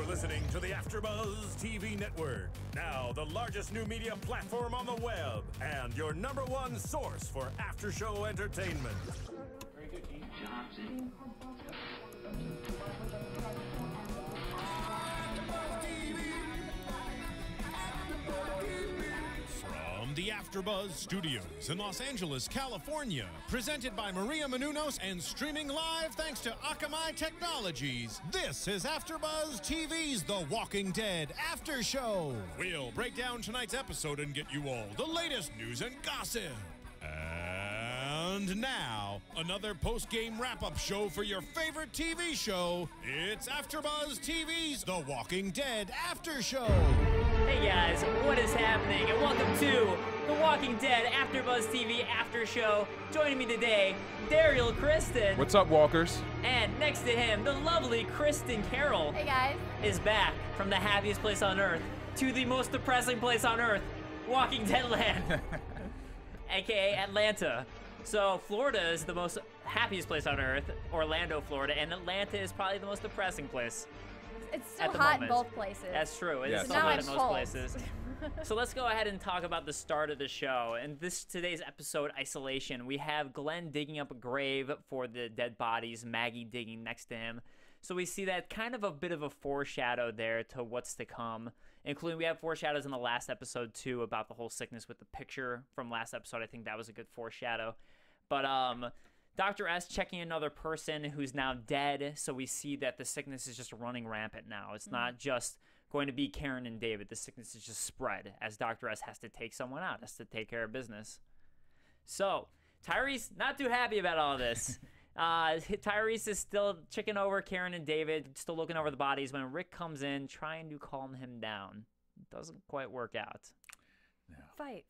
listening to the AFTERBUZZ TV network. Now, the largest new media platform on the web and your #1 source for after-show entertainment. Very good, Keith. Johnson. From the AFTERBUZZ Studios in Los Angeles, California, presented by Maria Menounos and streaming live thanks to Akamai Technologies, this is AFTERBUZZ TV's The Walking Dead After Show. We'll break down tonight's episode and get you all the latest news and gossip. And now, another post-game wrap-up show for your favorite TV show. It's AFTERBUZZ TV's The Walking Dead After Show. Hey guys, what is happening? And welcome to The Walking Dead AFTERBUZZ TV After Show. Joining me today, Derrial Kristin. What's up, Walkers? And next to him, the lovely Christon Carole. Hey guys. Is back from the happiest place on Earth to the most depressing place on Earth, Walking Dead Land, aka Atlanta. So Florida is the most happiest place on Earth, Orlando, Florida, and Atlanta is probably the most depressing place. It's so hot in both places. That's true. It's so hot in most places. So let's go ahead and talk about the start of the show. And today's episode, Isolation, we have Glenn digging up a grave for the dead bodies, Maggie digging next to him. So we see that kind of a bit of a foreshadow there to what's to come, including we have foreshadows in the last episode too about the whole sickness with the picture from last episode. I think that was a good foreshadow. But Dr. S checking another person who's now dead, so we see that the sickness is just running rampant now. It's not just going to be Karen and David. The sickness is just spread as Dr. S has to take someone out, has to take care of business. So Tyrese, not too happy about all this. Tyrese is still checking over Karen and David, still looking over the bodies when Rick comes in trying to calm him down. Doesn't quite work out. No. Fight.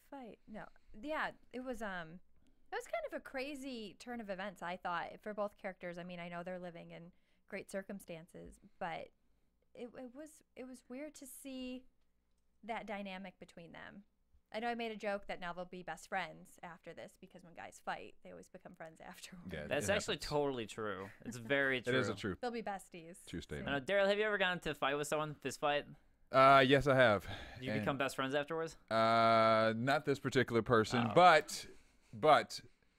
No. Yeah, it was kind of a crazy turn of events, I thought, for both characters. I mean, I know they're living in great circumstances, but it was weird to see that dynamic between them. I know I made a joke that now they'll be best friends after this because when guys fight, they always become friends afterwards. Yeah, that's actually totally true. It's very true. It is a truth. They'll be besties. True statement. Darryl, have you ever gotten into a fight with someone, fist fight? Yes, I have. Did you become best friends afterwards? Not this particular person, but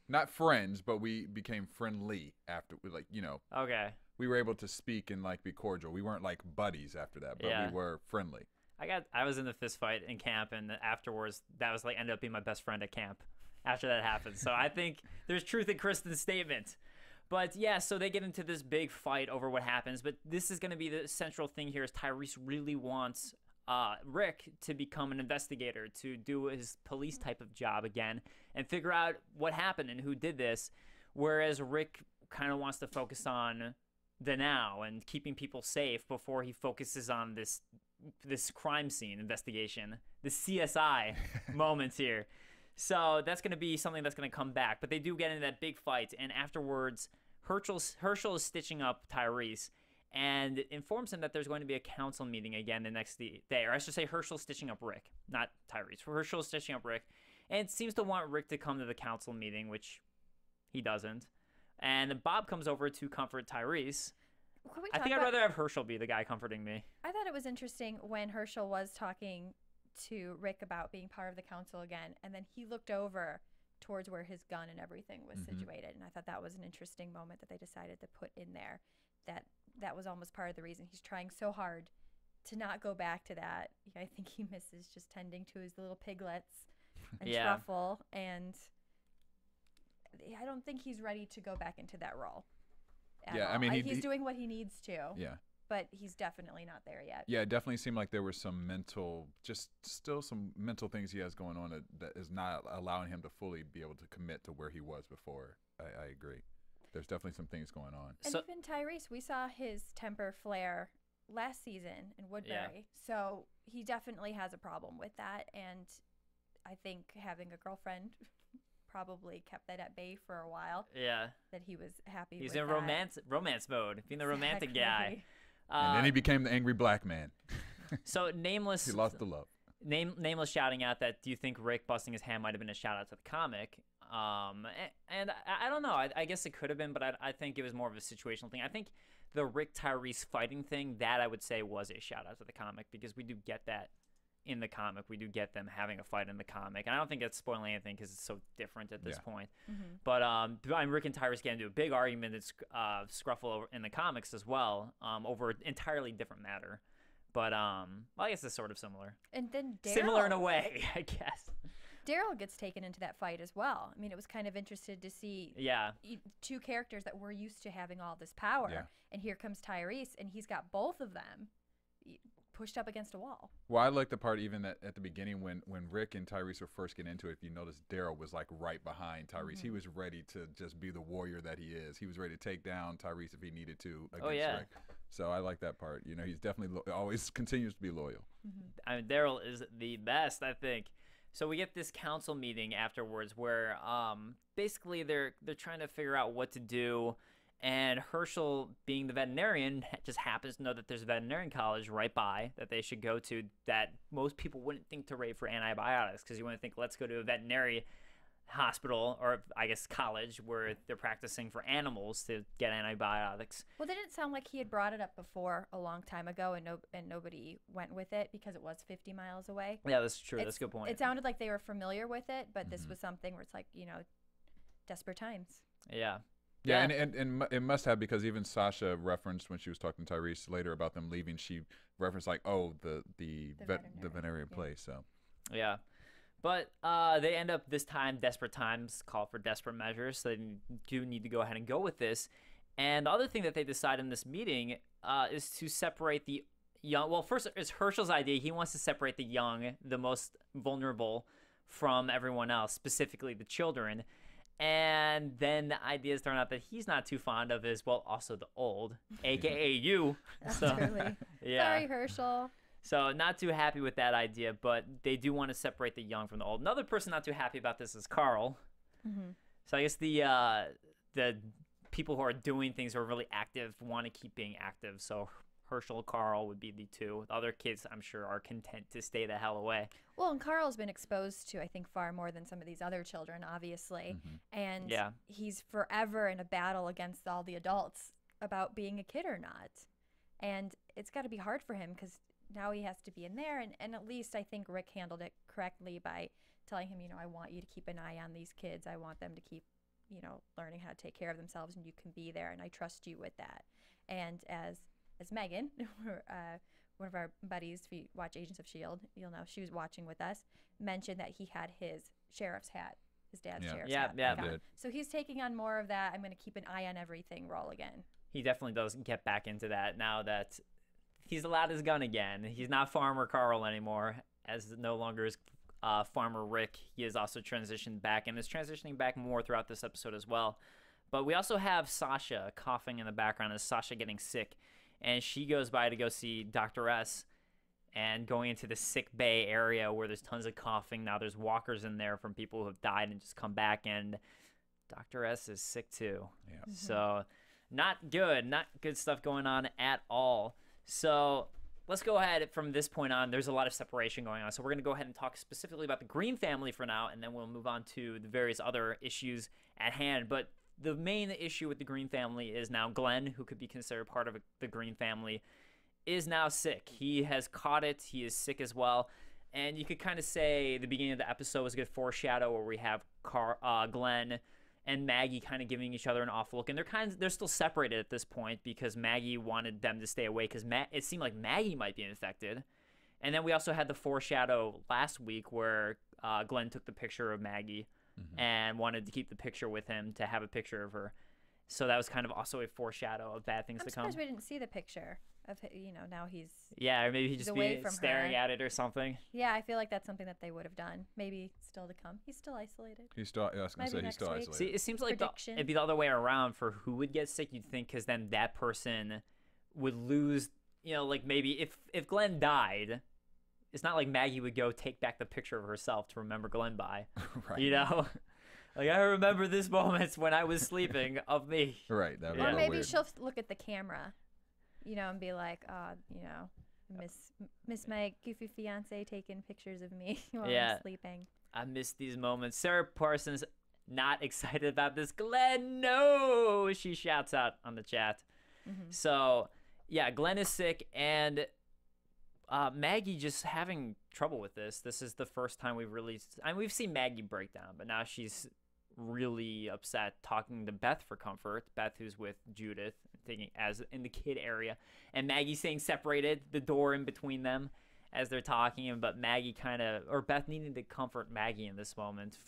not friends, but we became friendly after, like, you know. Okay. We were able to speak and, like, be cordial. We weren't, like, buddies after that, but we were friendly. I was in the fist fight in camp, and afterwards, that was, like, ended up being my best friend at camp after that happened. So I think there's truth in Kristen's statement. But, yeah, so they get into this big fight over what happens, but this is going to be the central thing here is Tyrese really wants Rick to become an investigator, to do his police type of job again and figure out what happened and who did this, whereas Rick kind of wants to focus on the now and keeping people safe before he focuses on this crime scene investigation, the CSI moments here. So that's going to be something that's going to come back. But they do get into that big fight, and afterwards, Herschel is stitching up Tyrese and informs him that there's going to be a council meeting again the next day. Or I should say Herschel's stitching up Rick, not Tyrese. Herschel's stitching up Rick, and seems to want Rick to come to the council meeting, which he doesn't. And Bob comes over to comfort Tyrese. I think I'd rather have Herschel be the guy comforting me. I thought it was interesting when Herschel was talking to Rick about being part of the council again, and then he looked over towards where his gun and everything was situated, and I thought that was an interesting moment that they decided to put in there. That was almost part of the reason he's trying so hard to not go back to that. I think he misses just tending to his little piglets and Truffle, and I don't think he's ready to go back into that role. I mean, he's doing what he needs to. Yeah. But he's definitely not there yet. Yeah, it definitely seemed like there were some still some mental things he has going on that is not allowing him to fully be able to commit to where he was before. I agree. There's definitely some things going on. And even Tyrese, we saw his temper flare last season in Woodbury. Yeah. So he definitely has a problem with that. And I think having a girlfriend probably kept that at bay for a while. Yeah. That he was happy with He's in romance mode, being the romantic guy. And then he became the angry black man. So Nameless... He lost the love. Nameless shouting out that, do you think Rick busting his hand might have been a shout out to the comic? And I don't know. I guess it could have been, but I think it was more of a situational thing. I think the Rick Tyrese fighting thing, that I would say was a shout out to the comic, because we do get that in the comic. We do get them having a fight in the comic, and I don't think it's spoiling anything because it's so different at this point. But Rick and Tyrese get into a big argument and scruffle in the comics as well, over an entirely different matter. But well, I guess it's sort of similar. And then Similar in a way, I guess. Derrial gets taken into that fight as well. I mean, it was kind of interested to see two characters that were used to having all this power, and here comes Tyrese, and he's got both of them pushed up against a wall. Well, I like the part even at the beginning when Rick and Tyrese were first getting into it. If you notice, Derrial was like right behind Tyrese. He was ready to just be the warrior that he is. He was ready to take down Tyrese if he needed to against Rick. So I like that part. You know, he's definitely always continues to be loyal. I mean, Derrial is the best, I think. So we get this council meeting afterwards where basically they're trying to figure out what to do. And Herschel, being the veterinarian, just happens to know that there's a veterinarian college right by that they should go to that most people wouldn't think to rate for antibiotics, because you wouldn't think, let's go to a veterinary hospital, or I guess college, where they're practicing for animals to get antibiotics. Well, didn't it sound like he had brought it up before a long time ago, and nobody went with it because it was 50 miles away? Yeah, that's true. That's a good point. It sounded like they were familiar with it, but this was something where it's like, you know, desperate times. Yeah. Yeah, and it must have, because even Sasha referenced when she was talking to Tyrese later about them leaving, she referenced like, oh, the veterinarian place. So yeah, but they end up this time, desperate times call for desperate measures, so they do need to go ahead and go with this. And the other thing that they decide in this meeting is to separate the young. Well, first it's Herschel's idea. He wants to separate the young, the most vulnerable, from everyone else, specifically the children. And then the ideas turn out that he's not too fond of is, well, also the old, a.k.a. you. So, Sorry, Herschel. So not too happy with that idea, but they do want to separate the young from the old. Another person not too happy about this is Carole. So I guess the people who are doing things who are really active want to keep being active. So Herschel, Carole would be the two. The other kids, I'm sure, are content to stay the hell away. Well, and Carl's been exposed to, I think, far more than some of these other children, obviously. And he's forever in a battle against all the adults about being a kid or not. And it's got to be hard for him because now he has to be in there. And at least I think Rick handled it correctly by telling him, you know, I want you to keep an eye on these kids. I want them to keep, you know, learning how to take care of themselves, and you can be there, and I trust you with that. And as Megan, one of our buddies, if you watch Agents of S.H.I.E.L.D., you'll know she was watching with us, mentioned that he had his sheriff's hat, his dad's sheriff's hat. Yeah. So he's taking on more of that, I'm going to keep an eye on everything role again. He definitely does get back into that now that he's allowed his gun again. He's not Farmer Carole anymore, as no longer is Farmer Rick. He has also transitioned back, and is transitioning back more throughout this episode as well. But we also have Sasha coughing in the background as Sasha getting sick. And she goes by to go see Dr. S, and going into the sick bay area where there's tons of coughing. Now there's walkers in there from people who have died and just come back, and Dr. S is sick too. Yeah. So not good stuff going on at all. So let's go ahead from this point on. There's a lot of separation going on. So we're going to go ahead and talk specifically about the Green family for now, and then we'll move on to the various other issues at hand. But the main issue with the Green family is now Glenn, who could be considered part of the Green family, is now sick. He has caught it. He is sick as well. And you could kind of say the beginning of the episode was a good foreshadow where we have Glenn and Maggie kind of giving each other an awful look. And they're still separated at this point because Maggie wanted them to stay away because it seemed like Maggie might be infected. And then we also had the foreshadow last week where Glenn took the picture of Maggie and wanted to keep the picture with him to have a picture of her. So that was kind of also a foreshadow of bad things to come. I'm surprised we didn't see the picture of, you know, now he's or maybe he just be staring at it or something. Yeah, I feel like that's something that they would have done. Maybe still to come. He's still isolated. He's still isolated. See, it seems like it'd be the other way around for who would get sick, you'd think, because then that person would lose, you know, like maybe if Glenn died, it's not like Maggie would go take back the picture of herself to remember Glenn by. Right. You know? Like, I remember this moment when I was sleeping of me. Right. Or maybe she'll look at the camera, you know, and be like, you know, miss my goofy fiance taking pictures of me while I'm sleeping. I miss these moments. Sarah Parsons not excited about this. Glenn, no! She shouts out on the chat. So, yeah, Glenn is sick, and Maggie just having trouble with this. This is the first time we've seen Maggie break down, but now she's really upset, talking to Beth for comfort. Beth, who's with Judith, thinking as in the kid area, and Maggie staying separated, the door in between them as they're talking, but Maggie Beth needing to comfort Maggie in this moment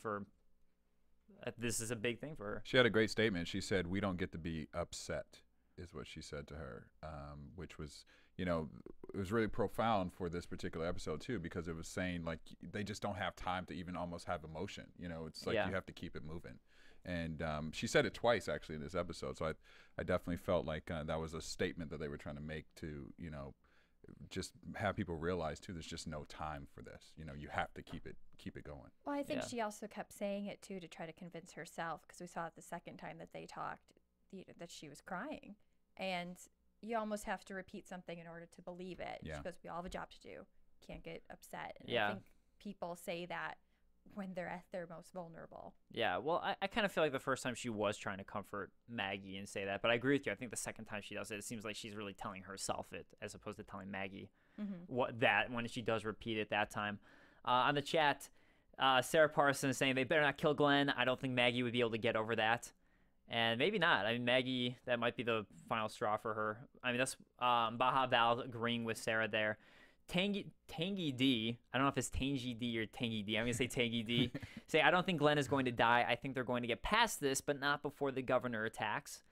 this is a big thing for her. She had a great statement. She said, "We don't get to be upset," is what she said to her, which was, it was really profound for this particular episode too, because it was saying like they just don't have time to even almost have emotion. It's like you have to keep it moving. And she said it twice actually in this episode. So I definitely felt like that was a statement that they were trying to make to, just have people realize too, there's just no time for this. You have to keep it going. Well, I think she also kept saying it too to try to convince herself, because we saw it the second time that they talked, that she was crying. And you almost have to repeat something in order to believe it. Yeah. She goes, we all have a job to do. Can't get upset. And I think people say that when they're at their most vulnerable. Yeah, well, I kind of feel like the first time she was trying to comfort Maggie and say that, but I agree with you. I think the second time she does it, it seems like she's really telling herself it as opposed to telling Maggie when she does repeat it that time. On the chat, Sarah Parson is saying they better not kill Glenn. I don't think Maggie would be able to get over that. And maybe not. I mean, Maggie, that might be the final straw for her. I mean, that's Baja Val agreeing with Sarah there. Tangy D, I don't know if it's Tangy D or Tangy D. I'm going to say Tangy D. Say, I don't think Glenn is going to die. I think they're going to get past this, but not before the governor attacks.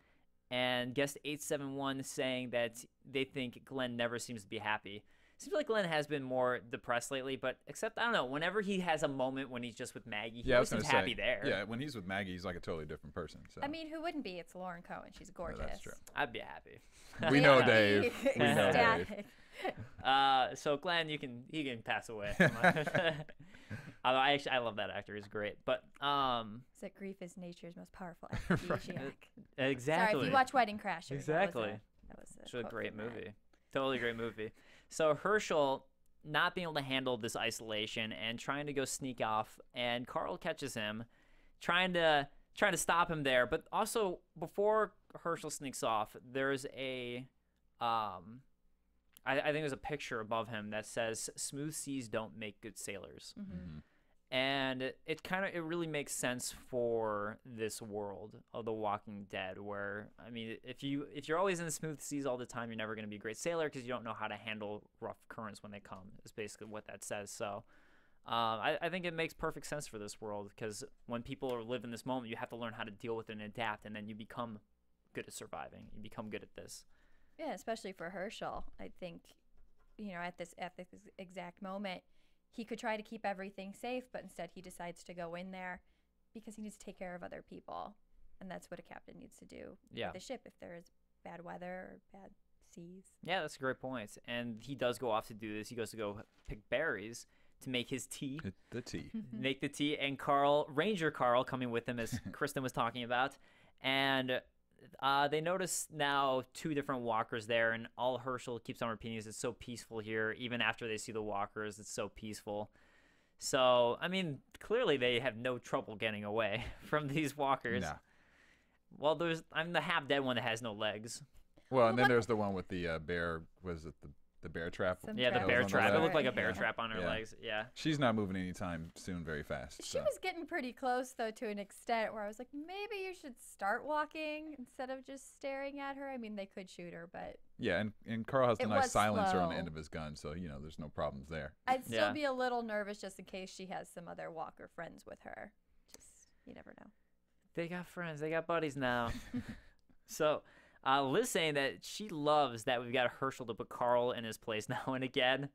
And guest 871 saying that they think Glenn never seems to be happy. Seems like Glenn has been more depressed lately, but except, I don't know, whenever he has a moment when he's just with Maggie, he always seems happy there. Yeah, when he's with Maggie, he's like a totally different person. So. I mean, who wouldn't be? It's Lauren Cohen. She's gorgeous. No, that's true. I'd be happy. We know Dave. We know Dave. So Glenn, he can pass away. Although I love that actor. He's great. But it's that grief is nature's most powerful aphrodisiac. Exactly. Sorry, if you watch Wedding Crashers. Exactly. It's a great movie. Totally great movie. So Herschel not being able to handle this isolation and trying to go sneak off, and Carole catches him, trying to stop him there. But also before Herschel sneaks off, there's a I think there's a picture above him that says "Smooth seas don't make good sailors." And it really makes sense for this world of The Walking Dead, where, I mean, if you're always in the smooth seas all the time, you're never going to be a great sailor because you don't know how to handle rough currents when they come, is basically what that says. So I think it makes perfect sense for this world, because when people live in this moment, you have to learn how to deal with it and adapt, and then you become good at surviving. You become good at this. Yeah, especially for Herschel. I think, at this exact moment, he could try to keep everything safe, but instead he decides to go in there because he needs to take care of other people. And that's what a captain needs to do with the ship if there is bad weather or bad seas. Yeah, that's a great point. And he does go off to do this. He goes to go pick berries to make his tea. The tea. Make the tea. And Ranger Carole coming with him, as Kristin was talking about. And they notice now 2 different walkers there, and all Herschel keeps on repeating is it's so peaceful here. Even after they see the walkers, it's so peaceful. So, I mean, clearly they have no trouble getting away from these walkers. No. Well, there's the half-dead one that has no legs. Well, and then there's the one with the bear, was it the bear trap? The bear trap. It looked like a bear trap on her legs. Yeah. She's not moving anytime soon very fast. She was getting pretty close, though, to an extent where I was like, maybe you should start walking instead of just staring at her. I mean, they could shoot her, but... Yeah, and Carl has the nice silencer on the end of his gun, so, there's no problems there. I'd still be a little nervous just in case she has some other walker friends with her. You never know. They got friends. They got buddies now. So... Liz saying that she loves that we've got Herschel to put Carole in his place now and again.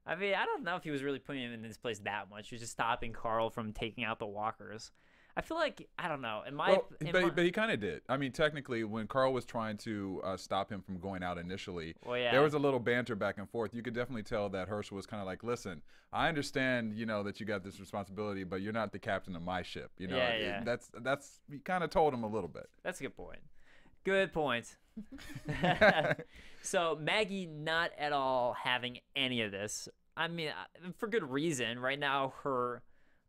I mean, I don't know if he was really putting him in his place that much. He was just stopping Carole from taking out the walkers. I feel like, I don't know. But he kind of did. I mean, technically, when Carole was trying to stop him from going out initially, there was a little banter back and forth. You could definitely tell that Herschel was kind of like, listen, I understand, that you got this responsibility, but you're not the captain of my ship. That's he kind of told him a little bit. That's a good point. Good point. So Maggie not at all having any of this. I mean, for good reason. Right now, her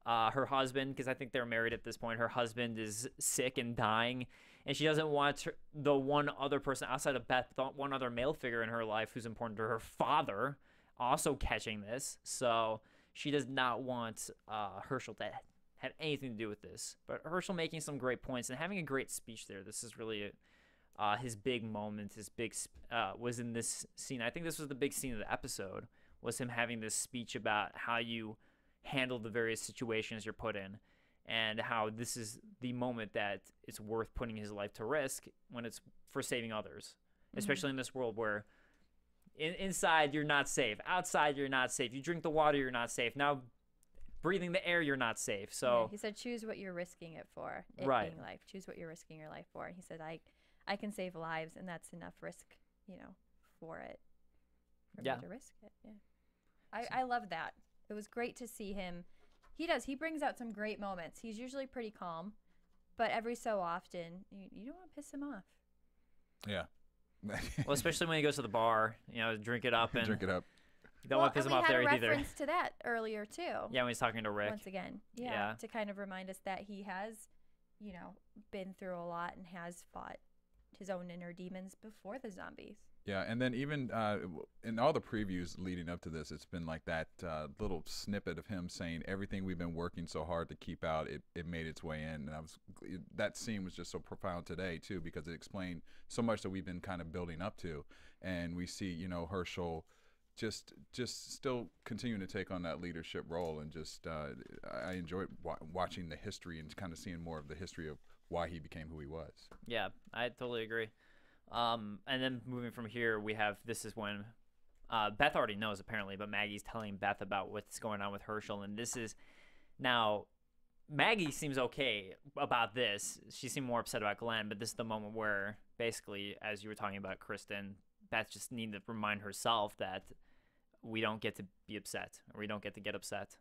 husband, because I think they're married at this point, her husband is sick and dying, and she doesn't want the one other person outside of Beth, the one other male figure in her life who's important to her father, also catching this. So she does not want Herschel to have anything to do with this. But Herschel making some great points and having a great speech there. This is really his big moment. His big was in this scene. I think this was the big scene of the episode, was him having this speech about how you handle the various situations you're put in, and how this is the moment that it's worth putting his life to risk when it's for saving others, especially in this world where inside you're not safe, outside you're not safe, you drink the water, you're not safe, now breathing the air, you're not safe. So yeah, he said, choose what you're risking it for. It Right. being life. Choose what you're risking your life for. And he said, I can save lives, and that's enough risk, for it. For me to risk it. Yeah. I love that. It was great to see him. He brings out some great moments. He's usually pretty calm, but every so often, you don't want to piss him off. Yeah. well, especially when he goes to the bar, drink it up and Drink it up. You don't want to piss him off there we had a either. reference to that earlier too. Yeah, when he's talking to Rick. Once again, Yeah. to kind of remind us that he has, been through a lot and has fought his own inner demons before the zombies. Yeah, and then even in all the previews leading up to this, it's been like that little snippet of him saying everything we've been working so hard to keep out, it made its way in. And that scene was just so profound today too, because it explained so much that we've been kind of building up to, and we see Herschel just still continuing to take on that leadership role, and just I enjoyed watching the history and kind of seeing more of the history of why he became who he was. Yeah, I totally agree. And then moving from here, this is when Beth already knows apparently, but Maggie's telling Beth about what's going on with Herschel. And this is now, Maggie seems okay about this. She seemed more upset about Glenn, but this is the moment where basically, as you were talking about Kristin, Beth just needs to remind herself that we don't get to be upset, or we don't get to get upset.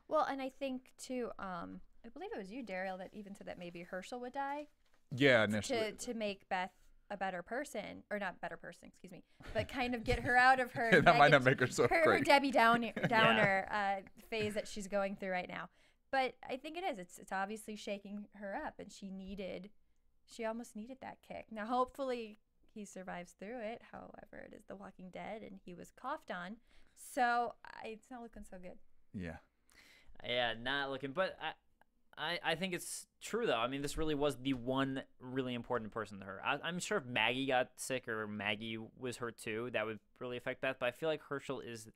Well, and I think too, I believe it was you, Derrial, that even said that maybe Herschel would die. Yeah, initially. To make Beth a better person, or not better person, excuse me, but kind of get her out of her that might not make her so her great. Debbie Downer phase that she's going through right now. But I think it is. It's obviously shaking her up, and she almost needed that kick. Now, hopefully, he survives through it. However, it is The Walking Dead, and he was coughed on, so it's not looking so good. Yeah. Yeah, not looking, but I think it's true, though. I mean, this really was the one really important person to her. I'm sure if Maggie got sick or Maggie was hurt too, that would really affect Beth. But I feel like Herschel is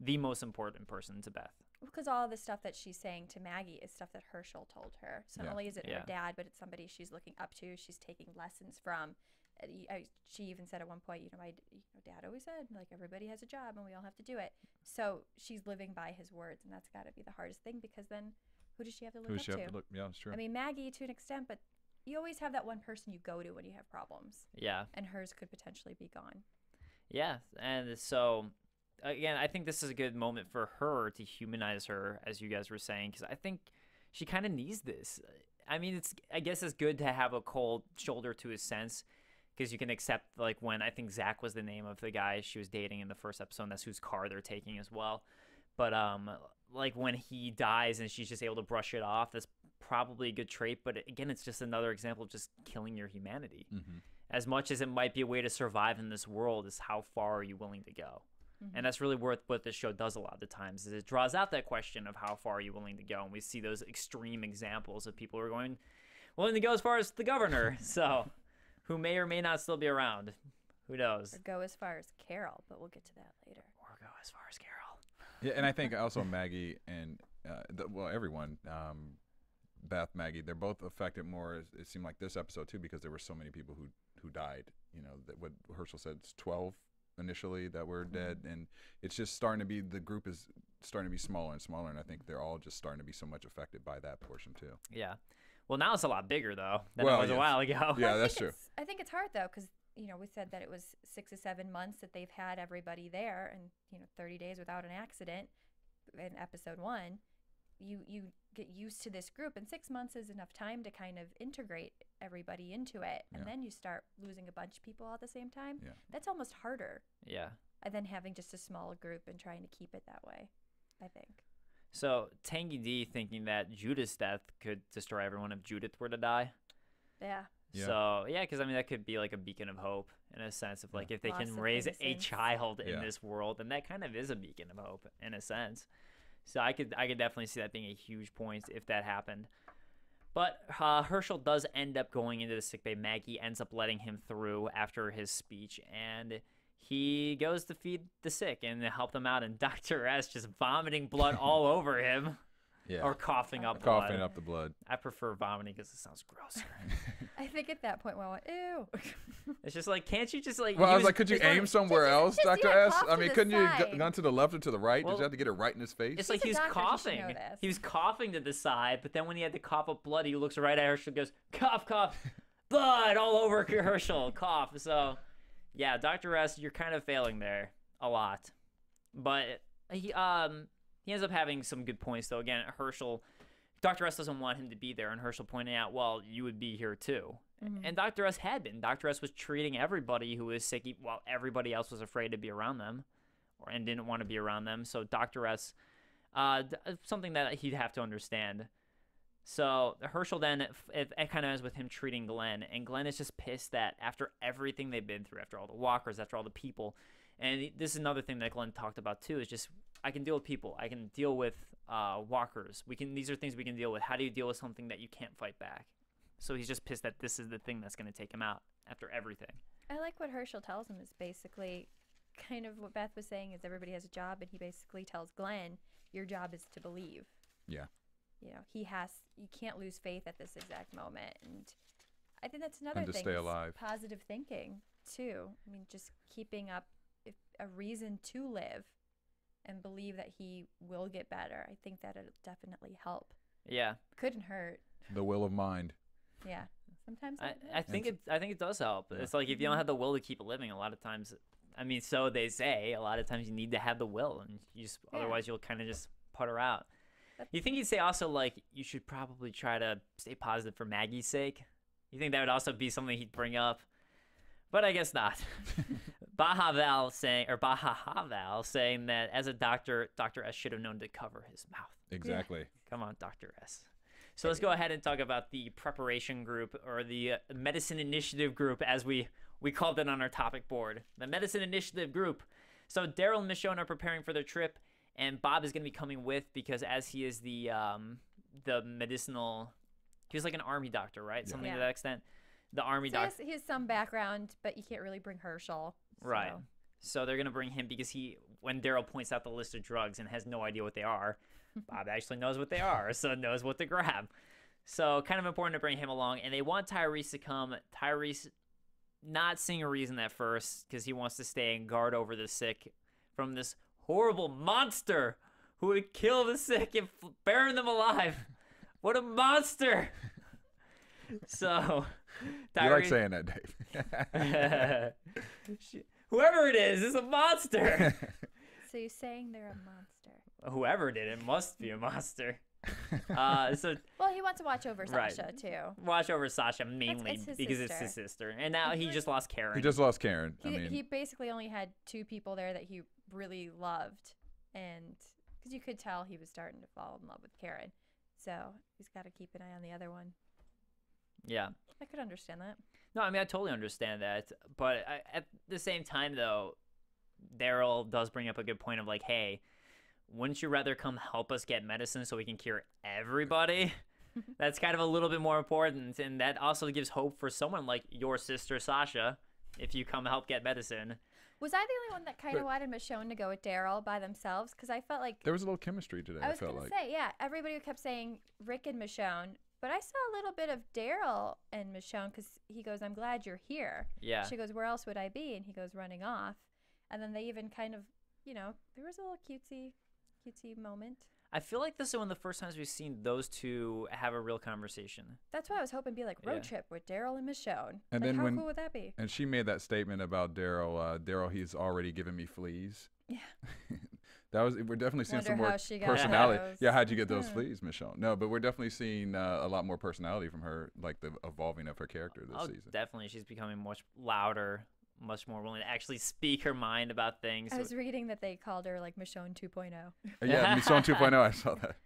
the most important person to Beth. Because all of the stuff that she's saying to Maggie is stuff that Herschel told her. So not only is it her dad, but it's somebody she's looking up to, she's taking lessons from. She even said at one point, Dad always said, like, everybody has a job and we all have to do it. So she's living by his words, and that's got to be the hardest thing, because then who does she have to look up to? Yeah, that's true. I mean, Maggie to an extent, but you always have that one person you go to when you have problems. Yeah. And hers could potentially be gone. Yeah, and so, again, I think this is a good moment for her to humanize her, as you guys were saying, because I think she kind of needs this. I mean, I guess it's good to have a cold shoulder to his sense, because you can accept, like, when I think Zach was the name of the guy she was dating in the first episode, and that's whose car they're taking as well. But like when he dies and she's just able to brush it off, that's probably a good trait. But again, it's just another example of just killing your humanity. Mm-hmm. As much as it might be a way to survive in this world, is how far are you willing to go? Mm-hmm. And that's really what this show does a lot of the times, is it draws out that question of how far are you willing to go. And we see those extreme examples of people who are willing to go as far as the governor. So who may or may not still be around. Who knows? Or go as far as Carole, but we'll get to that later. Or go as far as Carole. Yeah, and I think also Maggie and, everyone, Beth, Maggie, they're both affected more, it seemed like this episode too, because there were so many people who died. That what Herschel said, it's 12 initially that were dead, and it's just starting to be, the group is starting to be smaller and smaller, and I think they're all just starting to be so much affected by that portion too. Yeah. Well, now it's a lot bigger, though, than it was a while ago. Yeah, that's true. I think it's hard, though, because, we said that it was 6 to 7 months that they've had everybody there, and, 30 days without an accident in episode 1. You get used to this group, and 6 months is enough time to kind of integrate everybody into it, and then you start losing a bunch of people all at the same time. Yeah. That's almost harder. Yeah. Than having just a small group and trying to keep it that way, I think. So, Tangy D thinking that Judith's death could destroy everyone if Judith were to die. Yeah. Yeah. So yeah, because I mean that could be like a beacon of hope in a sense of like if they Loss can of raise a innocence. child in Yeah. this world, then that kind of is a beacon of hope in a sense. So I could definitely see that being a huge point if that happened. But Herschel does end up going into the sickbay. Maggie ends up letting him through after his speech, and he goes to feed the sick and help them out. And Dr. S just vomiting blood all over him, Yeah. or coughing up blood. Coughing up the blood. I prefer vomiting because it sounds grosser. I think at that point, well, ew. It's just like, can't you just like? Well, he I was like, could you it's aim somewhere else, just, Dr. yeah, S? cough I to mean, the couldn't you side. gone to the left or to the right? Well, Did you have to get it right in his face? It's He's like a he was doctor, he should coughing. know this. He was coughing to the side, but then when he had to cough up blood, he looks right at Herschel and goes, cough, cough, blood all over Herschel, cough. So, yeah, Dr. S, you're kind of failing there a lot. But he ends up having some good points, though. Again, Dr. S doesn't want him to be there, and Herschel pointing out, well, you would be here too. And Dr. S had been. Dr. S was treating everybody who was sick while everybody else was afraid to be around them and didn't want to be around them. So Dr. S, something that he'd have to understand. So Herschel then, it kind of ends with him treating Glenn, and Glenn is just pissed that after everything they've been through, after all the walkers, after all the people, and this is another thing that Glenn talked about too, is just, I can deal with people, I can deal with walkers, these are things we can deal with. How do you deal with something that you can't fight back? So he's just pissed that this is the thing that's going to take him out after everything. I like what Herschel tells him is basically kind of what Beth was saying is everybody has a job, and he basically tells Glenn, your job is to believe. Yeah. You know, you can't lose faith at this exact moment. And I think that's another And to thing. stay is alive. Positive thinking, too. I mean, just keeping up a reason to live and believe that he will get better. I think that it'll definitely help. Yeah. Couldn't hurt. The will of mind. Yeah. Sometimes I think it does help. Yeah. It's like if you don't have the will to keep living, a lot of times, I mean, so they say, a lot of times you need to have the will, and otherwise you'll kind of just putter out. You think he'd say also, like, you should probably try to stay positive for Maggie's sake? You think that would also be something he'd bring up? But I guess not. Baha Val saying that as a doctor, Dr. S should have known to cover his mouth. Exactly. Come on, Dr. S. So let's go ahead and talk about the preparation group, or the medicine initiative group, as we called it on our topic board. The medicine initiative group. So Derrial and Michonne are preparing for their trip, and Bob is going to be coming with because as he is the medicinal, he was like an army doctor, right? Yeah. Something to that extent. The army doctor. he has some background, but you can't really bring Herschel. Right. so. So they're going to bring him because when Derrial points out the list of drugs and has no idea what they are, Bob actually knows what they are, so knows what to grab. So kind of important to bring him along. And they want Tyrese to come. Tyrese not seeing a reason at first because he wants to stay and guard over the sick from this horrible monster who would kill the sick and burn them alive. What a monster! So Tyrese, You like saying that, Dave. whoever it is a monster. So you're saying they're a monster? Whoever did it must be a monster. So Well, he wants to watch over Right. Sasha too. watch over Sasha mainly it's his because it's sister. his sister, and now he just lost Karen. He just lost Karen. He basically only had two people there that he really loved, and because you could tell he was starting to fall in love with Karen, so he's got to keep an eye on the other one. Yeah. I could understand that. No, I mean I totally understand that, but at the same time though, Derrial does bring up a good point of like, hey, wouldn't you rather come help us get medicine so we can cure everybody? That's kind of a little bit more important, and that also gives hope for someone like your sister Sasha if you come help get medicine. Was I the only one that kind of wanted Michonne to go with Derrial by themselves? Because I felt like there was a little chemistry today. I was felt gonna like. say, yeah, everybody kept saying Rick and Michonne, but I saw a little bit of Derrial and Michonne because he goes, "I'm glad you're here." Yeah. She goes, "Where else would I be?" And he goes, "Running off." And then they even kind of, there was a little cutesy moment. I feel like this is one of the first times we've seen those two have a real conversation. That's why I was hoping it'd be like road Yeah. trip with Derrial and Michonne. And Like, then how when- cool would that be? And she made that statement about Derrial. Derrial, he's already given me fleas. Yeah. We're definitely seeing some Wonder more how she got personality. those. Yeah, how'd you get those fleas, Michonne? No, but we're definitely seeing a lot more personality from her, like the evolving of her character this season. Definitely. She's becoming much louder, much more willing to actually speak her mind about things. I was reading that they called her like Michonne 2.0. Yeah, Michonne 2.0, I saw that.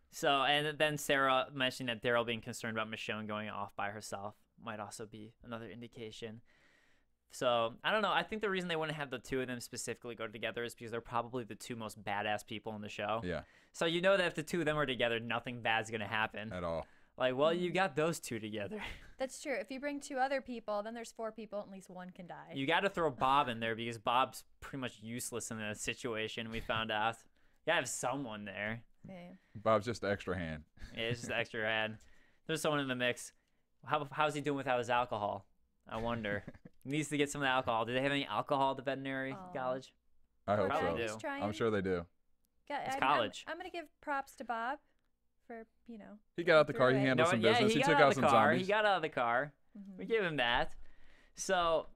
So, and then Sarah mentioned that Derrial being concerned about Michonne going off by herself. might also be another indication. So, I don't know. I think the reason they wouldn't have the two of them specifically go together is because they're probably the two most badass people in the show. Yeah. So, you know that if the two of them are together, nothing bad's going to happen. At all. Like, well, you got those two together. That's true. If you bring 2 other people, then there's 4 people, at least one can die. You got to throw Bob in there because Bob's pretty much useless in that situation, we found out. You got to have someone there. Yeah. Bob's just the extra hand. Yeah, it's just extra hand. There's someone in the mix. How's he doing without his alcohol? I wonder. He needs to get some of the alcohol. Do they have any alcohol at the veterinary college? I hope Probably so. do. I'm sure they do. It's college. I'm going to give props to Bob for, He got out the car. He handled some business. He took out some zombies. He got out of the car. We give him that. So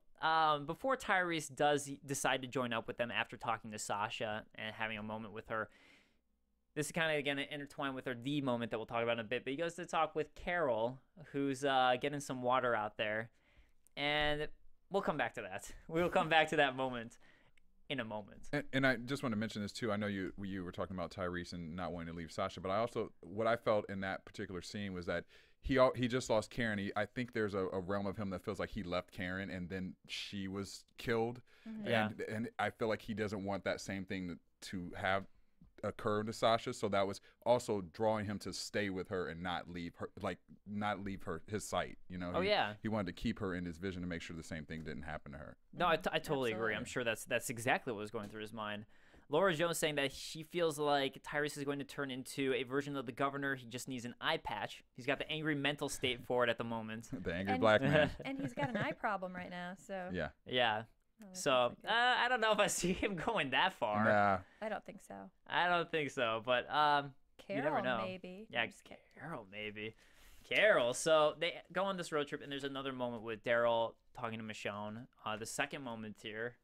before Tyrese does decide to join up with them after talking to Sasha and having a moment with her, this is kind of going to intertwine with the moment that we'll talk about in a bit. But he goes to talk with Carole, who's getting some water out there. And we'll come back to that. We'll come back to that moment in a moment. And I just want to mention this too. I know you were talking about Tyrese and not wanting to leave Sasha, but I also, what I felt in that particular scene was that he just lost Karen. I think there's a realm of him that feels like he left Karen and then she was killed. And I feel like he doesn't want that same thing to have occur to Sasha, so that was also drawing him to stay with her and not leave her his sight. He wanted to keep her in his vision to make sure the same thing didn't happen to her. No, I totally agree. I'm sure that's exactly what was going through his mind. Laura Jones saying that she feels like Tyrese is going to turn into a version of the governor. He just needs an eye patch. He's got the angry mental state for it at the moment. The angry black man. And he's got an eye problem right now, so. Yeah. So, I don't know if I see him going that far. Nah. I don't think so. I don't think so, but you never know. Maybe. Yeah, Carole maybe. Carole. So they go on this road trip, and there's another moment with Derrial talking to Michonne. The second moment here,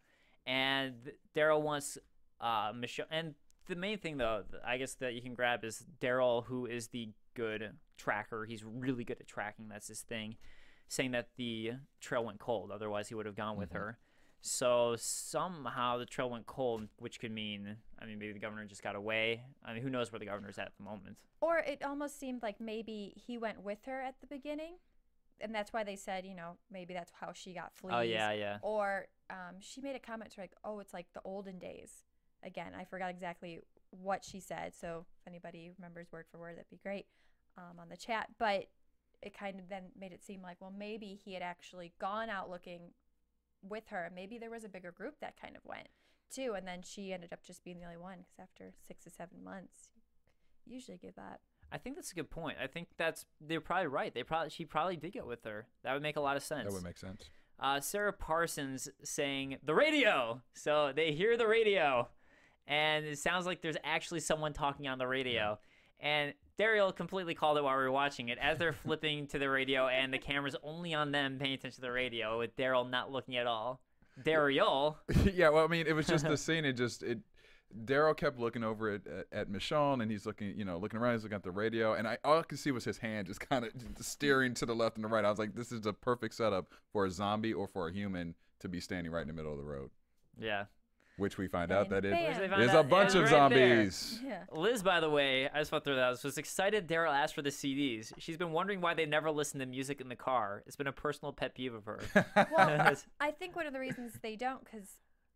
and Derrial wants Michonne. And the main thing, though, I guess that you can grab is Derrial, who is the good tracker. He's really good at tracking. That's his thing. Saying that the trail went cold, otherwise he would have gone with her. So somehow the trail went cold, which could mean, maybe the governor just got away. Who knows where the governor's at the moment. Or it almost seemed like maybe he went with her at the beginning, and that's why they said, maybe that's how she got fleas. Oh, yeah. Or she made a comment to like, oh, it's like the olden days. Again, I forgot exactly what she said, so if anybody remembers word for word, that'd be great on the chat. But it kind of then made it seem like, well, maybe he had actually gone out looking with her. Maybe there was a bigger group that kind of went too, and then she ended up just being the only one, because after 6 to 7 months you usually give up. I think that's a good point. I think they're probably right. She probably did go with her. That would make a lot of sense. That would make sense. Sarah Parsons saying the radio. So they hear the radio, and it sounds like there's actually someone talking on the radio. And Derrial completely called it while we were watching it, as they're flipping to the radio and the camera's only on them paying attention to the radio, with Derrial not looking at all. Derrial. Yeah, well, it was just the scene. Derrial kept looking over at Michonne, and he's looking around. He's looking at the radio, and all I could see was his hand just kind of steering to the left and the right. I was like, this is the perfect setup for a zombie or for a human to be standing right in the middle of the road. Yeah. Which we find out that it is a bunch of zombies. Yeah. Liz, by the way, I just want to throw that out, was excited Derrial asked for the CDs. She's been wondering why they never listen to music in the car. It's been a personal pet peeve of hers. Well, I think one of the reasons they don't, because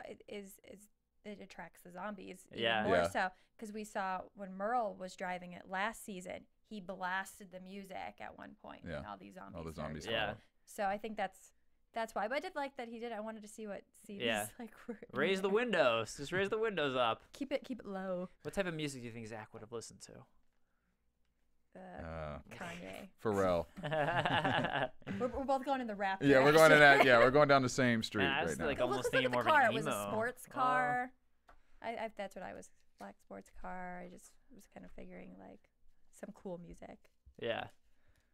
it attracts the zombies even more so. Because we saw when Merle was driving it last season, he blasted the music at one point. Yeah. And all these zombies. All the zombies. Yeah. So I think that's why. But I did like that he did. I wanted to see what CDs were. Raise the windows. Just raise the windows up. Keep it low. What type of music do you think Zach would have listened to? Kanye. Pharrell. We're both going in the rap. Yeah, we're going in that. Yeah, we're going down the same street right now. Like Well, almost look thinking at more the car. of an It was emo. a sports car. That's what I was. Black sports car. I just was kind of figuring like some cool music. Yeah.